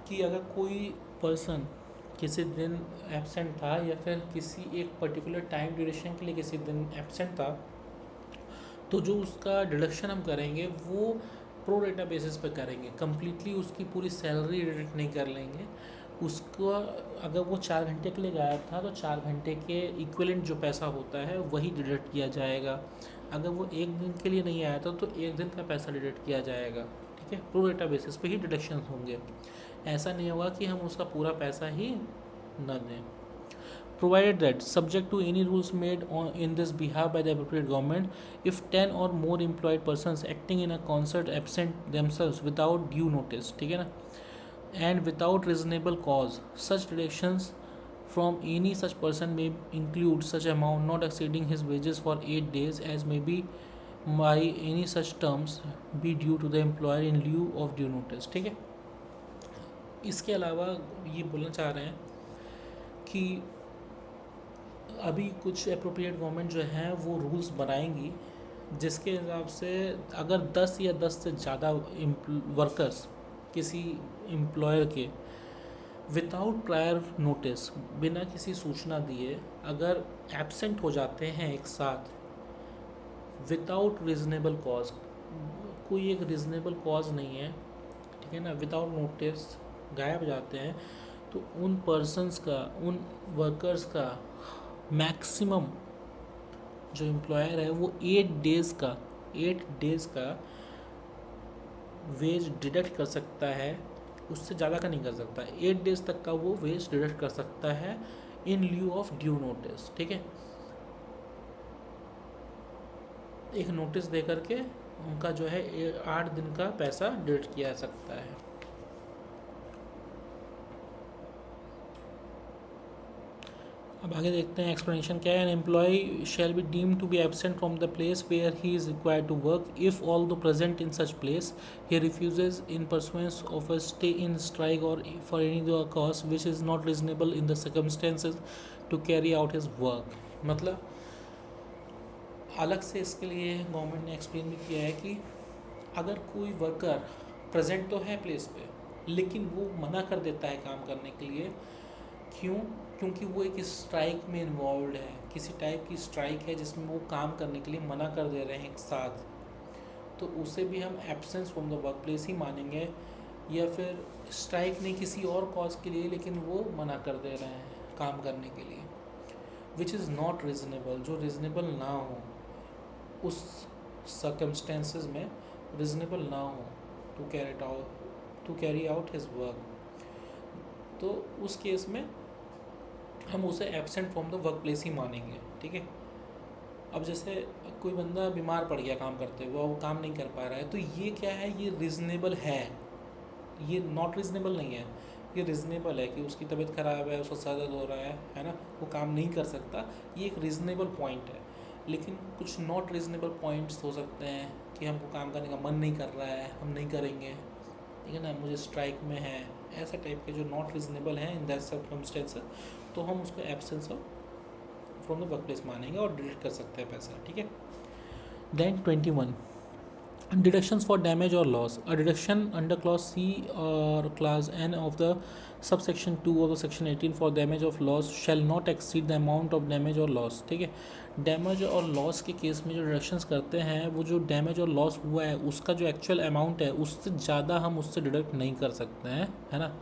कि अगर कोई पर्सन किसी दिन एब्सेंट था या फिर किसी एक पर्टिकुलर टाइम ड्यूरेशन के लिए किसी दिन एब्सेंट था, तो जो उसका डिडक्शन हम करेंगे वो प्रो रेटा बेसिस पे करेंगे, कम्प्लीटली उसकी पूरी सैलरी डिडक्ट नहीं कर लेंगे। उसको अगर वो 4 घंटे के लिए गायब था तो 4 घंटे के इक्विवेलेंट जो पैसा होता है वही डिडक्ट किया जाएगा। अगर वो 1 दिन के लिए नहीं आया था तो 1 दिन का पैसा डिडक्ट किया जाएगा, ठीक है। प्रो रेटा बेसिस पे ही डिडक्शन होंगे, ऐसा नहीं होगा कि हम उसका पूरा पैसा ही न दें। Provided that, subject to any rules made in this behalf by the appropriate government, if 10 or more employed persons acting in a concert absent themselves without due notice, ठीक है ना, and without reasonable cause, such deductions from any such person may include such amount not exceeding his wages for 8 days as may be by any such terms be due to the employer in lieu of due notice, ठीक है। इसके अलावा ये बोलना चाह रहे हैं कि अभी कुछ अप्रोप्रिएट गवर्नमेंट जो है वो रूल्स बनाएंगी जिसके हिसाब से अगर 10 या 10 से ज़्यादा वर्कर्स किसी एम्प्लॉयर के विदाउट प्रायर नोटिस, बिना किसी सूचना दिए अगर एब्सेंट हो जाते हैं एक साथ, विदाउट रीजनेबल कॉज, कोई एक रीजनेबल कॉज नहीं है, ठीक है ना, विदाउट नोटिस गायब जाते हैं, तो उन पर्सनस का, उन वर्कर्स का मैक्सिमम जो एम्प्लॉयर है वो 8 डेज़ का वेज डिडक्ट कर सकता है, उससे ज़्यादा का नहीं कर सकता। 8 डेज़ तक का वो वेज डिडक्ट कर सकता है इन ल्यू ऑफ ड्यू नोटिस, ठीक है। एक नोटिस दे करके उनका जो है 8 दिन का पैसा डिडक्ट किया जा सकता है। अब आगे देखते हैं एक्सप्लेनेशन क्या है। An employ shall be deem to be absent from the place where he is required to work if although present in such place he refuses in pursuance of a stay in strike और for any the cause which is not reasonable in the circumstances to carry out his work. मतलब अलग से इसके लिए गवर्नमेंट ने एक्सप्लेन भी किया है कि अगर कोई वर्कर प्रेजेंट तो है प्लेस पे लेकिन वो मना कर देता है काम करने के लिए, क्यों? क्योंकि वो एक स्ट्राइक में इन्वॉल्व है, किसी टाइप की स्ट्राइक है जिसमें वो काम करने के लिए मना कर दे रहे हैं एक साथ, तो उसे भी हम absence from the work place ही मानेंगे। या फिर स्ट्राइक नहीं किसी और कॉज के लिए लेकिन वो मना कर दे रहे हैं काम करने के लिए, विच इज़ नॉट रीजनेबल, जो रीजनेबल ना हो, उस सर्कमस्टेंसेस में रीजनेबल ना हो to carry out his work, तो उस केस में हम उसे absent from the work place ही मानेंगे, ठीक है। अब जैसे कोई बंदा बीमार पड़ गया काम करते हुए, वो काम नहीं कर पा रहा है, तो ये क्या है, ये रीज़नेबल है, ये नॉट रीज़नेबल नहीं है, ये रीज़नेबल है कि उसकी तबीयत ख़राब है, उसको सर दर्द हो रहा है ना, वो काम नहीं कर सकता, ये एक रीज़नेबल पॉइंट है। लेकिन कुछ नॉट रीज़नेबल पॉइंट्स हो सकते हैं कि हमको काम करने का मन नहीं कर रहा है, हम नहीं करेंगे, ठीक है ना, मुझे स्ट्राइक में है, ऐसे टाइप के जो नॉट रीजनेबल हैं इन दैट सर्कमस्टेंसेस, तो हम उसको absence of from the work place मानेंगे और डिलीट कर सकते हैं पैसा, ठीक है। Then 21 deductions for damage or loss. A deduction under clause C or clause N of the subsection 2 of the section 18 for damage of loss shall not exceed the amount of damage or loss, ठीक है। डैमेज और लॉस के केस में जो डिडक्शंस करते हैं, वो जो डैमेज और लॉस हुआ है उसका जो एक्चुअल अमाउंट है उससे ज़्यादा हम उससे डिडक्ट नहीं कर सकते हैं, है ना,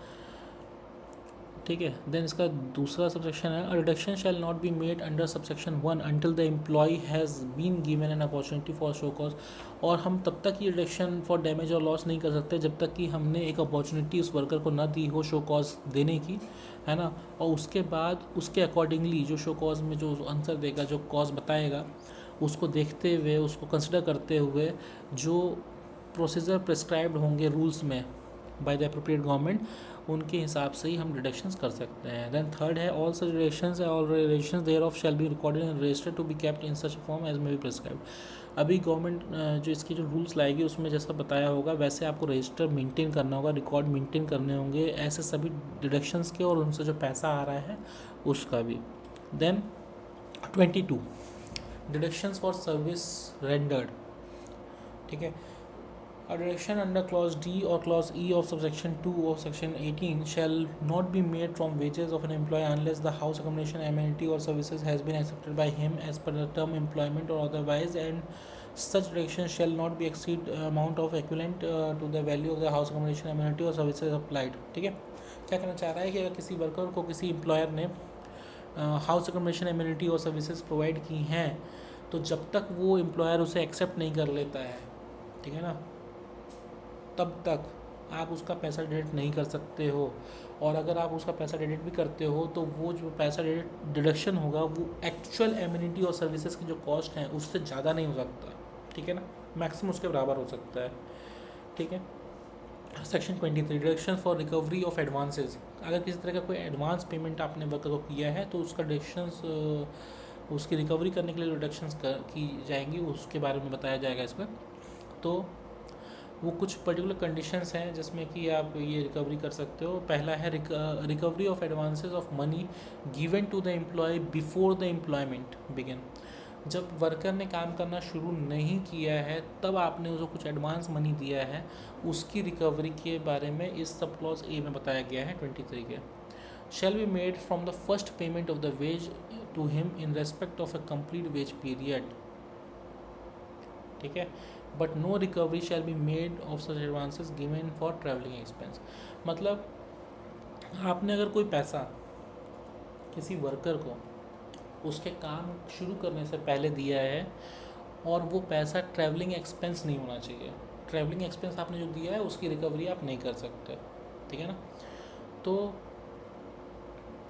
ठीक है। देन इसका दूसरा सबसेक्शन है, a deduction shall not be made under subsection 1 until the employee has been given an opportunity for show cause. और हम तब तक ये deduction for damage or loss नहीं कर सकते जब तक कि हमने एक अपॉर्चुनिटी उस वर्कर को ना दी हो शो कॉज देने की, है ना, और उसके बाद उसके अकॉर्डिंगली जो शो कॉज में जो आंसर देगा, जो कॉज बताएगा, उसको देखते हुए, उसको कंसिडर करते हुए जो प्रोसीजर प्रिस्क्राइब्ड होंगे रूल्स में बाय द अप्रोप्रिएट गवर्नमेंट, उनके हिसाब से ही हम डिडक्शंस कर सकते हैं। देन थर्ड है, all such deductions all relations thereof shall be recorded in register to be kept in such form as may be prescribed. अभी गवर्नमेंट जो इसके जो रूल्स लाएगी उसमें जैसा बताया होगा वैसे आपको रजिस्टर मेंटेन करना होगा, रिकॉर्ड मेंटेन करने होंगे ऐसे सभी डिडक्शंस के, और उनसे जो पैसा आ रहा है उसका भी। Then 22 deductions for service rendered, ठीक है। A deduction under clause D or clause E of subsection 2 of section 18 shall not be made from wages of an employee unless the house accommodation, amenity or services has been accepted by him as per the term employment or otherwise, and such deduction shall not be exceed amount of equivalent to the value of the house accommodation, amenity or services applied, ठीक है। क्या कहना चाह रहा है कि अगर किसी वर्कर को किसी एम्प्लॉयर ने हाउस अकोमोडेशन, एमिनिटी और सर्विसेज प्रोवाइड की हैं, तो जब तक वो एम्प्लॉयर उसे एक्सेप्ट नहीं कर लेता है, ठीक है ना, तब तक आप उसका पैसा डिडक्ट नहीं कर सकते हो। और अगर आप उसका पैसा डिडक्ट भी करते हो तो वो जो पैसा डिडक्शन होगा वो एक्चुअल एमिनिटी और सर्विसेज की जो कॉस्ट है उससे ज़्यादा नहीं हो सकता, ठीक है ना, मैक्सिमम उसके बराबर हो सकता है, ठीक है। Section 23 deduction for recovery of advances. अगर किसी तरह का कोई एडवांस पेमेंट आपने वर्कर को किया है तो उसका डिडक्शंस, उसकी रिकवरी करने के लिए डिडक्शंस की जाएंगी, उसके बारे में बताया जाएगा इसमें। तो वो कुछ पर्टिकुलर कंडीशंस हैं जिसमें कि आप ये रिकवरी कर सकते हो। पहला है recovery of advances of money given to the employee before the employment begin. जब वर्कर ने काम करना शुरू नहीं किया है तब आपने उसको कुछ एडवांस मनी दिया है, उसकी रिकवरी के बारे में इस सब क्लॉज ए में बताया गया है 23 के। Shall be made from the first payment of the wage to him in respect of a complete wage period, ठीक है। But no recovery shall be made of such advances given for travelling expense. मतलब आपने अगर कोई पैसा किसी वर्कर को उसके काम शुरू करने से पहले दिया है और वो पैसा ट्रैवलिंग एक्सपेंस नहीं होना चाहिए, ट्रैवलिंग एक्सपेंस आपने जो दिया है उसकी रिकवरी आप नहीं कर सकते, ठीक है ना। तो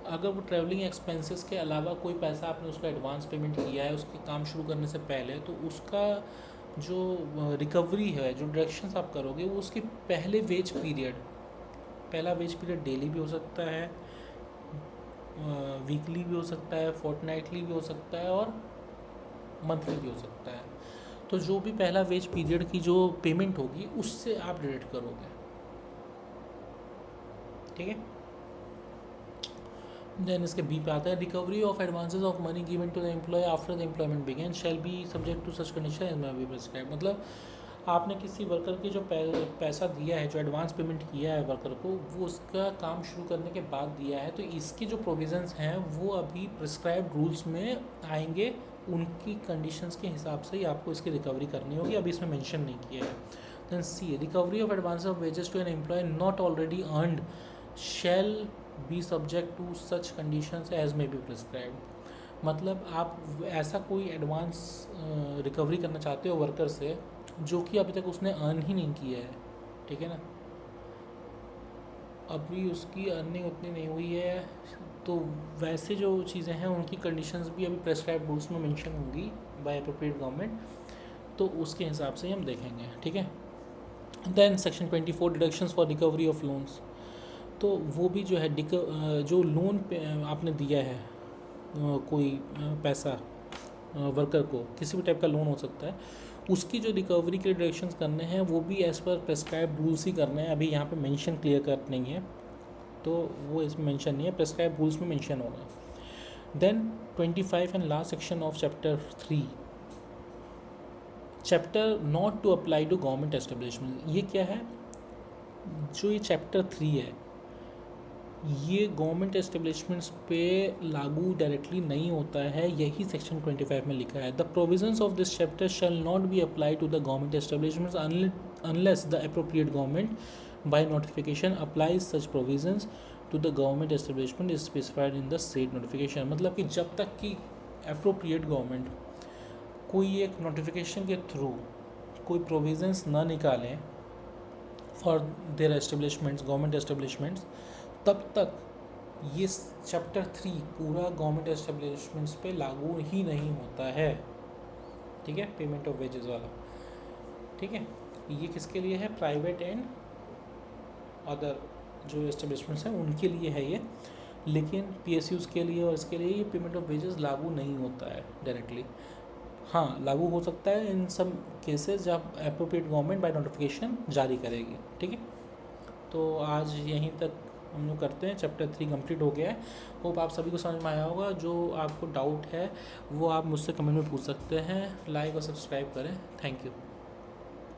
अगर वो ट्रैवलिंग एक्सपेंसेस के अलावा कोई पैसा आपने उसका एडवांस पेमेंट किया है उसके काम शुरू करने से पहले, तो उसका जो रिकवरी है, जो डायरेक्शंस आप करोगे वो उसके पहले वेज पीरियड, पहला वेज पीरियड डेली भी हो सकता है, वीकली भी हो सकता है, फोर्टनाइटली भी हो सकता है और मंथली भी हो सकता है। तो जो भी पहला वेज पीरियड की जो पेमेंट होगी उससे आप डिडक्ट करोगे, ठीक है। देन इसके बी पे आता है recovery of advances of money given to the employee after the employment began shall be subject to such condition as may be prescribe. मतलब आपने किसी वर्कर की जो पैसा दिया है, जो एडवांस पेमेंट किया है वर्कर को, वो उसका काम शुरू करने के बाद दिया है, तो इसके जो प्रोविजंस हैं वो अभी प्रिस्क्राइब्ड रूल्स में आएंगे, उनकी कंडीशंस के हिसाब से ही आपको इसकी रिकवरी करनी होगी, अभी इसमें मेंशन नहीं किया है। Then C recovery of advance of wages to an employee not already earned shall be subject to such conditions as may be prescribed. मतलब आप ऐसा कोई एडवांस रिकवरी करना चाहते हो वर्कर से जो कि अभी तक उसने अर्न ही नहीं किया है, ठीक है ना, अभी उसकी अर्निंग उतनी नहीं हुई है, तो वैसे जो चीज़ें हैं उनकी कंडीशंस भी अभी प्रेस्क्राइब रूल्स में मेंशन होंगी बाय एप्रोप्रिएट गवर्नमेंट, तो उसके हिसाब से ही हम देखेंगे, ठीक है। Then section 24 deductions for recovery of loans. तो वो भी जो है जो लोन आपने दिया है कोई पैसा वर्कर को, किसी भी टाइप का लोन हो सकता है, उसकी जो रिकवरी के डिडक्शंस करने हैं वो भी एज़ पर प्रेस्क्राइब रूल्स ही करने हैं। अभी यहाँ पे मेंशन क्लियर कट नहीं है, तो वो इसमें मेंशन नहीं है, प्रेस्क्राइब रूल्स में मेंशन होगा। Then 25 and last section of chapter 3, chapter not to apply to government establishment. ये क्या है, जो ये चैप्टर 3 है ये गवर्नमेंट एस्टेब्लिशमेंट्स पे लागू डायरेक्टली नहीं होता है, यही सेक्शन 25 में लिखा है। The provisions of this chapter shall not be apply to the government establishments unless the appropriate government by notification applies such provisions to the government establishment is specified in the state notification. मतलब कि जब तक कि एप्रोप्रिएट गवर्नमेंट कोई एक नोटिफिकेशन के थ्रू कोई प्रोविजंस ना निकालें for their establishments, government establishments, तब तक ये चैप्टर 3 पूरा गवर्नमेंट एस्टेब्लिशमेंट्स पे लागू ही नहीं होता है, ठीक है, पेमेंट ऑफ वेजेस वाला, ठीक है। ये किसके लिए है, प्राइवेट एंड अदर जो एस्टेब्लिशमेंट्स हैं उनके लिए है ये, लेकिन PSUs के लिए और इसके लिए ये पेमेंट ऑफ वेजेस लागू नहीं होता है डायरेक्टली। हाँ, लागू हो सकता है इन सब केसेस जब एप्रोप्रिएट गवर्नमेंट बाय नोटिफिकेशन जारी करेगी, ठीक है। तो आज यहीं तक हम लोग करते हैं, चैप्टर 3 कंप्लीट हो गया है। होप आप सभी को समझ में आया होगा। जो आपको डाउट है वो आप मुझसे कमेंट में पूछ सकते हैं। लाइक और सब्सक्राइब करें। Thank you.